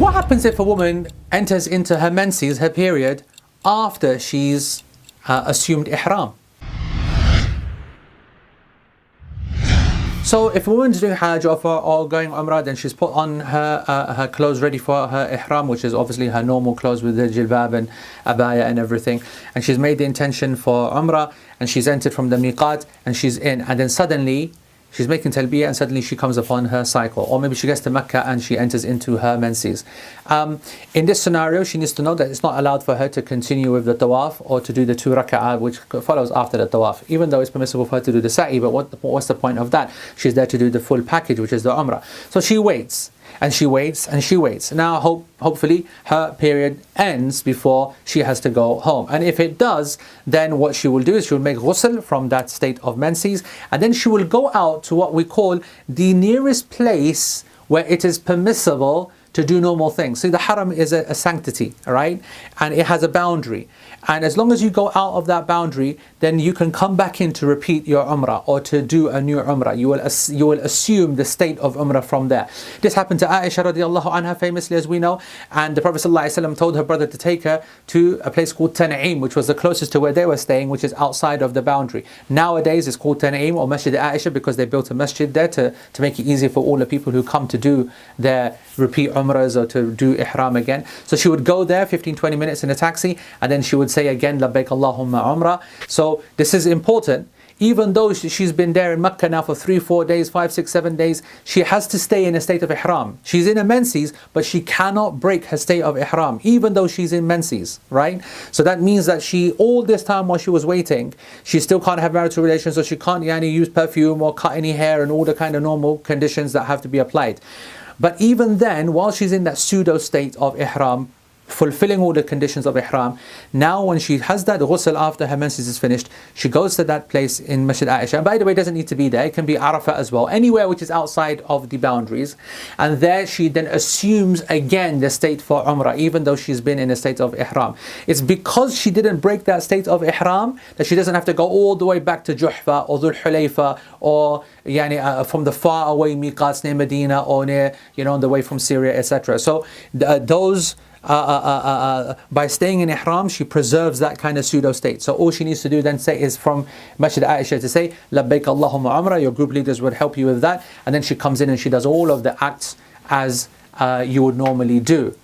What happens if a woman enters into her menses, her period, after she's assumed ihram? So if a woman's doing hajj or going umrah, then she's put on her clothes ready for her ihram, which is obviously her normal clothes with the jilbab and abaya and everything, and she's made the intention for umrah, and she's entered from the miqat, and she's in, and then suddenly she's making talbiyah, and suddenly she comes upon her cycle, or maybe she gets to Mecca and she enters into her menses. In this scenario, she needs to know that it's not allowed for her to continue with the tawaf or to do the 2 rak'ah which follows after the tawaf, even though it's permissible for her to do the sa'i. But what's the point of that? She's there to do the full package, which is the umrah. So she waits and she waits and she waits. Now hopefully her period ends before she has to go home, and if it does, then what she will do is she will make ghusl from that state of menses, and then she will go out to what we call the nearest place where it is permissible to do normal things. See, the haram is a sanctity, right? And it has a boundary. And as long as you go out of that boundary, then you can come back in to repeat your umrah or to do a new umrah. You will assume the state of umrah from there. This happened to Aisha radiallahu anha famously, as we know. And the Prophet ﷺ told her brother to take her to a place called Tan'im, which was the closest to where they were staying, which is outside of the boundary. Nowadays it's called Tan'im or Masjid Aisha because they built a masjid there to make it easier for all the people who come to do their repeat umrahs or to do ihram again. So she would go there 15-20 minutes in a taxi, and then she would say again, labbaik Allahumma umrah. So this is important. Even though she's been there in Mecca now for 3-4 days, 5, 6, 7 days, she has to stay in a state of ihram. She's in a menses, but she cannot break her state of ihram, even though she's in menses, right? So that means that she, all this time while she was waiting, she still can't have marital relations, so she can't use perfume or cut any hair and all the kind of normal conditions that have to be applied. But even then, while she's in that pseudo state of ihram, fulfilling all the conditions of ihram, now when she has that ghusl after her menses is finished, she goes to that place in Masjid Aisha. And by the way, it doesn't need to be there, it can be Arafah as well, anywhere which is outside of the boundaries. And there she then assumes again the state for umrah, even though she's been in a state of ihram. It's because she didn't break that state of ihram that she doesn't have to go all the way back to Juhfa or Dhul Hulayfa or from the far away miqats near Medina or near, on the way from Syria, etc. So by staying in ihram, she preserves that kind of pseudo state. So all she needs to do then say is from Masjid Aisha to say labbaik Allahumma umrah. Your group leaders would help you with that, and then she comes in and she does all of the acts as you would normally do.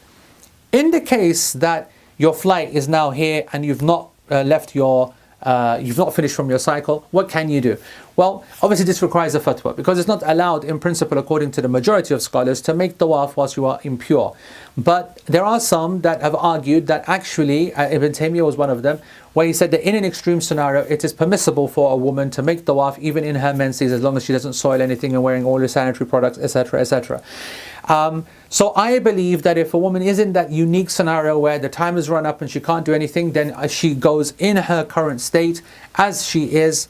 In the case that your flight is now here and you've not you've not finished from your cycle, what can you do? Well, obviously this requires a fatwa, because it's not allowed in principle, according to the majority of scholars, to make tawaf whilst you are impure. But there are some that have argued that actually, Ibn Taymiyyah was one of them, where he said that in an extreme scenario, it is permissible for a woman to make tawaf even in her menses, as long as she doesn't soil anything and wearing all the sanitary products, etc., etc. So I believe that if a woman is in that unique scenario where the time has run up and she can't do anything, then she goes in her current state as she is,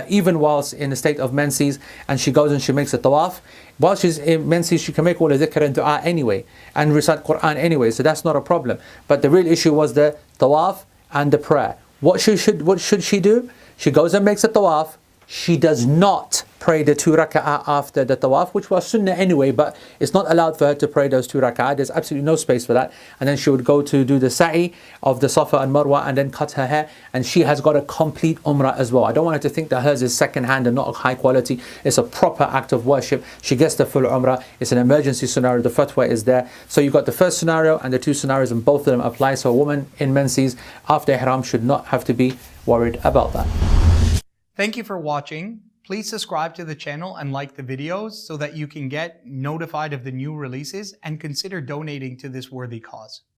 even whilst in a state of menses, and she goes and she makes a tawaf. While she's in menses, she can make all the dhikr and dua anyway, and recite Quran anyway, so that's not a problem. But the real issue was the tawaf and the prayer. What should she do? She goes and makes a tawaf. She does not pray the 2 rak'ah after the tawaf, which was sunnah anyway, but it's not allowed for her to pray those 2 rak'ah. There's absolutely no space for that. And then she would go to do the sa'i of the Safa and Marwa and then cut her hair, and she has got a complete umrah as well. I don't want her to think that hers is second hand and not high quality. It's a proper act of worship. She gets the full umrah. It's an emergency scenario. The fatwa is there. So you've got the first scenario and the 2 scenarios, and both of them apply. So a woman in menses after ihram should not have to be worried about that. Thank you for watching. Please subscribe to the channel and like the videos so that you can get notified of the new releases, and consider donating to this worthy cause.